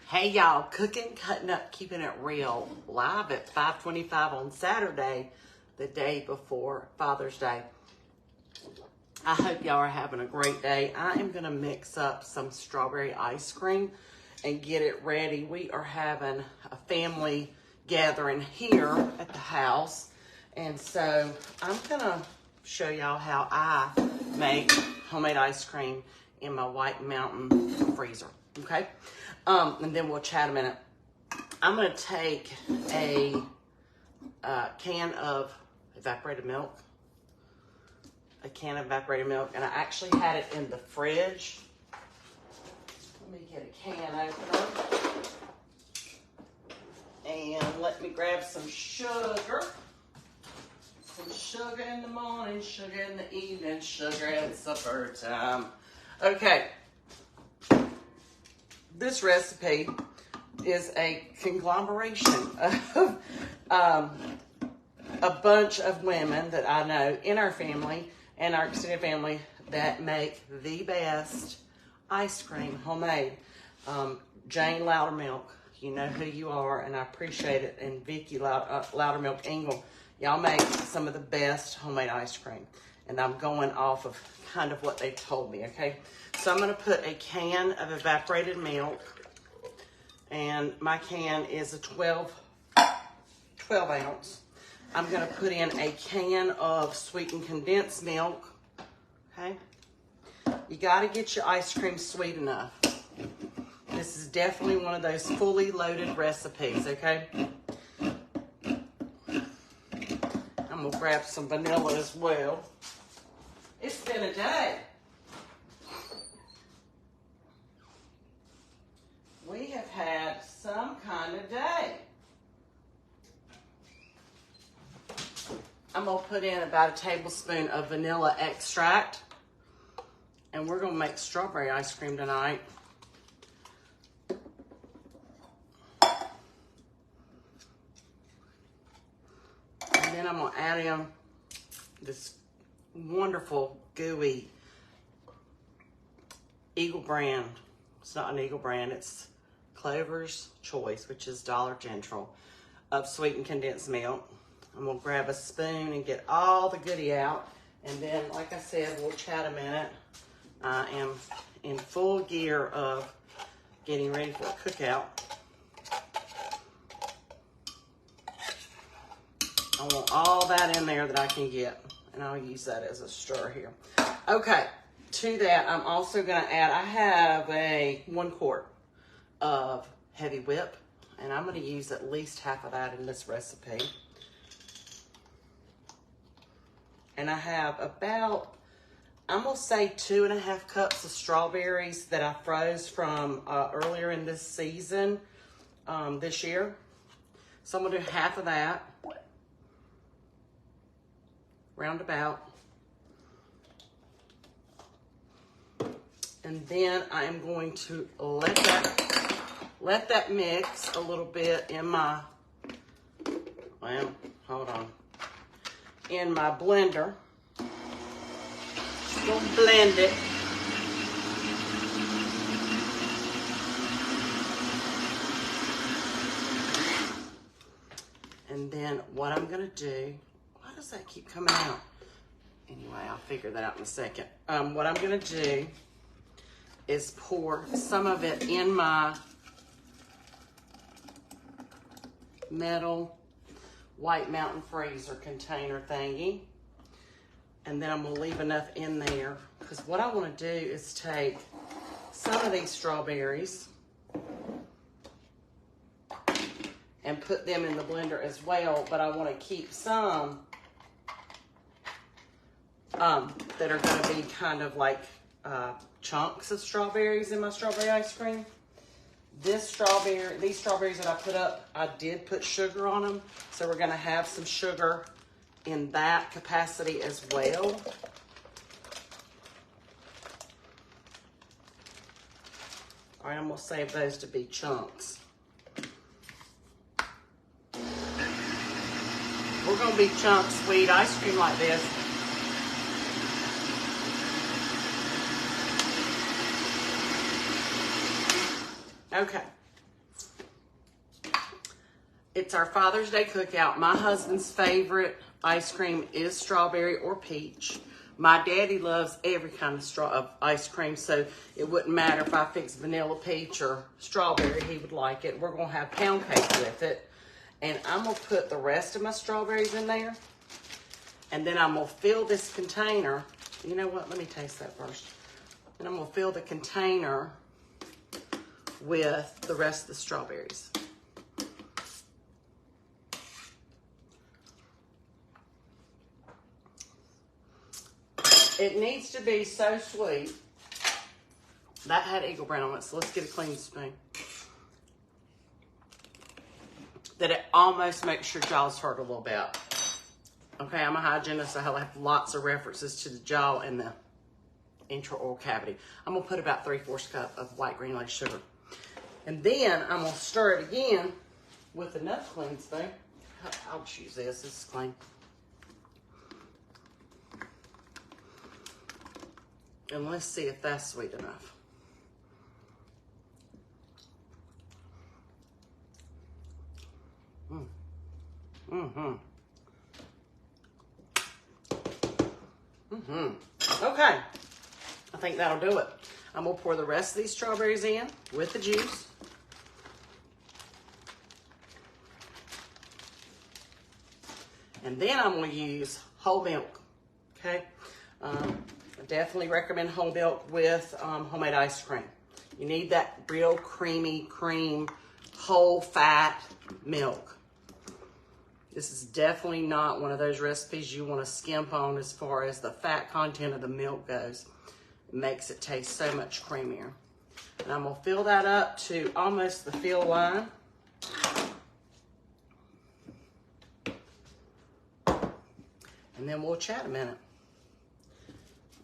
Hey y'all, cooking, cutting up, keeping it real, live at 5:25 on Saturday, the day before Father's Day. I hope y'all are having a great day. I am gonna mix up some strawberry ice cream and get it ready. We are having a family gathering here at the house. And so I'm gonna show y'all how I make homemade ice cream in my White Mountain freezer, okay? And then we'll chat a minute. I'm gonna take a can of evaporated milk, and I actually had it in the fridge. Let me get a can opener, and let me grab some sugar. Some sugar in the morning, sugar in the evening, sugar at supper time. Okay. This recipe is a conglomeration of a bunch of women that I know in our family and our extended family that make the best ice cream homemade. Jane Loudermilk, you know who you are, and I appreciate it. And Vicki Loudermilk Engel, y'all make some of the best homemade ice cream. And I'm going off of kind of what they told me, okay? So I'm gonna put a can of evaporated milk, and my can is a 12 ounce. I'm gonna put in a can of sweetened condensed milk, okay? You gotta get your ice cream sweet enough. This is definitely one of those fully loaded recipes, okay? I'm gonna grab some vanilla as well. It's been a day. We have had some kind of day. I'm gonna put in about a tablespoon of vanilla extract, and we're gonna make strawberry ice cream tonight. And then I'm gonna add in this wonderful gooey Eagle brand. It's not an Eagle brand, it's Clover's Choice, which is Dollar General, of sweetened condensed milk. I'm gonna grab a spoon and get all the goodie out. And then, like I said, we'll chat a minute. I am in full gear of getting ready for a cookout. I want all that in there that I can get, and I'll use that as a stir here. Okay, to that, I'm also gonna add, I have a 1 quart of heavy whip, and I'm gonna use at least half of that in this recipe. And I have about, I'm gonna say 2.5 cups of strawberries that I froze from earlier in this season, this year. So I'm gonna do half of that, roundabout. And then I am going to let that mix a little bit in my, well, hold on, in my blender. Just gonna blend it. And then what I'm gonna do, why does that keep coming out? Anyway, I'll figure that out in a second. What I'm gonna do is pour some of it in my metal White Mountain freezer container thingy. And then I'm gonna leave enough in there, because what I wanna do is take some of these strawberries and put them in the blender as well, but I wanna keep some that are gonna be kind of like chunks of strawberries in my strawberry ice cream. These strawberries that I put up, I did put sugar on them, so we're gonna have some sugar in that capacity as well. All right, I'm gonna save those to be chunks. We're gonna be chunk sweet ice cream like this. Okay, It's our Father's Day cookout. My husband's favorite ice cream is strawberry or peach. My daddy loves every kind of ice cream, so it wouldn't matter if I fix vanilla peach or strawberry. He would like it. We're going to have pound cake with it. And I'm going to put the rest of my strawberries in there. And then I'm going to fill this container. You know what? Let me taste that first. And I'm going to fill the container with the rest of the strawberries. It needs to be so sweet. That had Eagle Brand on it, so let's get a clean spoon. That it almost makes your jaws hurt a little bit. Okay, I'm a hygienist, so I have lots of references to the jaw and the intraoral cavity. I'm gonna put about 3/4 cup of white granulated sugar. And then I'm gonna stir it again with another clean spoon. I'll choose this is clean. And let's see if that's sweet enough. Okay, I think that'll do it. I'm gonna pour the rest of these strawberries in with the juice. And then I'm gonna use whole milk, okay? I definitely recommend whole milk with homemade ice cream. You need that real creamy cream, whole fat milk. This is definitely not one of those recipes you want to skimp on as far as the fat content of the milk goes. It makes it taste so much creamier. And I'm going to fill that up to almost the fill line. And then we'll chat a minute.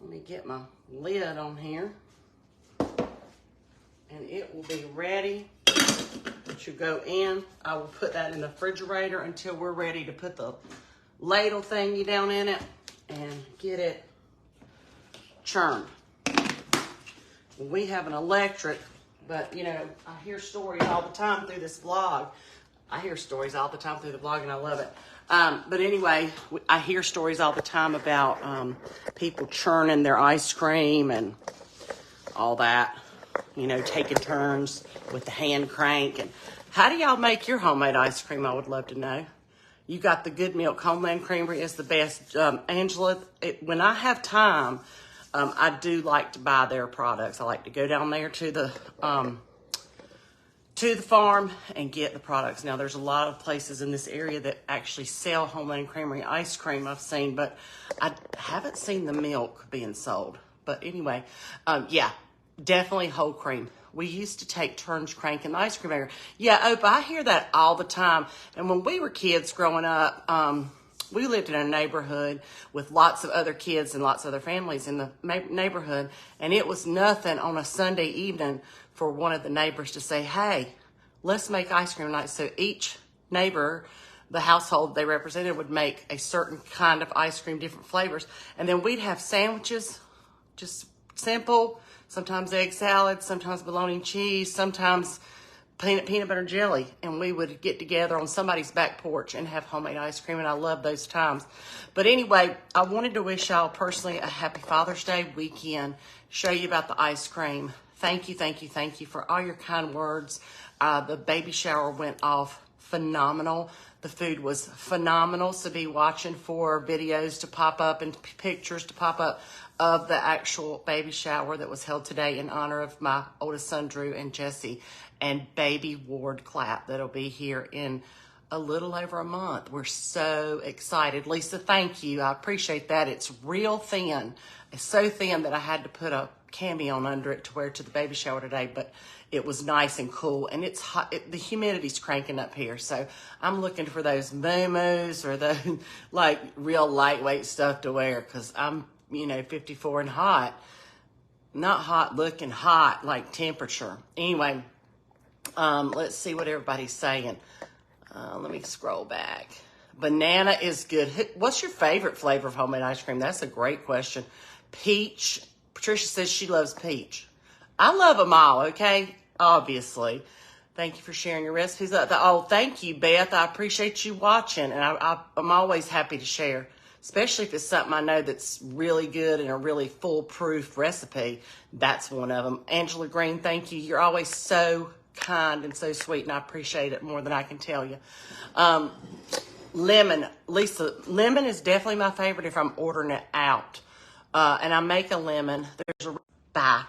Let me get my lid on here. And it will be ready to go in. I will put that in the refrigerator until we're ready to put the ladle thingy down in it and get it churned. We have an electric, but you know, I hear stories all the time through this vlog. I hear stories all the time through the vlog and I love it. But anyway, I hear stories all the time about people churning their ice cream and all that. You know, taking turns with the hand crank. And how do y'all make your homemade ice cream? I would love to know. You got the Good Milk Homeland Creamery is the best. Angela, when I have time, I do like to buy their products. I like to go down there to the farm and get the products. Now, there's a lot of places in this area that actually sell Homeland Creamery ice cream I've seen, but I haven't seen the milk being sold. But anyway, yeah. Definitely whole cream. We used to take turns cranking the ice cream maker. Yeah, Opa, I hear that all the time. And when we were kids growing up, we lived in a neighborhood with lots of other kids and lots of other families in the neighborhood. And it was nothing on a Sunday evening for one of the neighbors to say, hey, let's make ice cream tonight. So each neighbor, the household they represented, would make a certain kind of ice cream, different flavors. And then we'd have sandwiches, just simple. Sometimes egg salad, sometimes bologna and cheese, sometimes peanut butter and jelly. And we would get together on somebody's back porch and have homemade ice cream. And I love those times. But anyway, I wanted to wish y'all personally a happy Father's Day weekend. Show you about the ice cream. Thank you, thank you, thank you for all your kind words. The baby shower went off phenomenal. The food was phenomenal. So be watching for videos to pop up and pictures to pop up of the actual baby shower that was held today in honor of my oldest son, Drew, and Jesse, and baby Ward Clapp that'll be here in a little over a month. We're so excited. Lisa, thank you. I appreciate that. It's real thin. It's so thin that I had to put a cami on under it to wear to the baby shower today, but it was nice and cool, and it's hot. The humidity's cranking up here, so I'm looking for those moo-moos or the like real lightweight stuff to wear because I'm, 54 and hot. Not hot looking, hot like temperature. Anyway, let's see what everybody's saying. Let me scroll back. Banana is good. What's your favorite flavor of homemade ice cream? That's a great question. Peach. Patricia says she loves peach. I love them all, okay? Obviously. Thank you for sharing your recipes. Oh, thank you, Beth. I appreciate you watching, and I'm always happy to share, especially if it's something I know that's really good and a really foolproof recipe. That's one of them. Angela Green, thank you. You're always so kind and so sweet, and I appreciate it more than I can tell you. Lemon, Lisa, lemon is definitely my favorite if I'm ordering it out. And I make a lemon. Bye.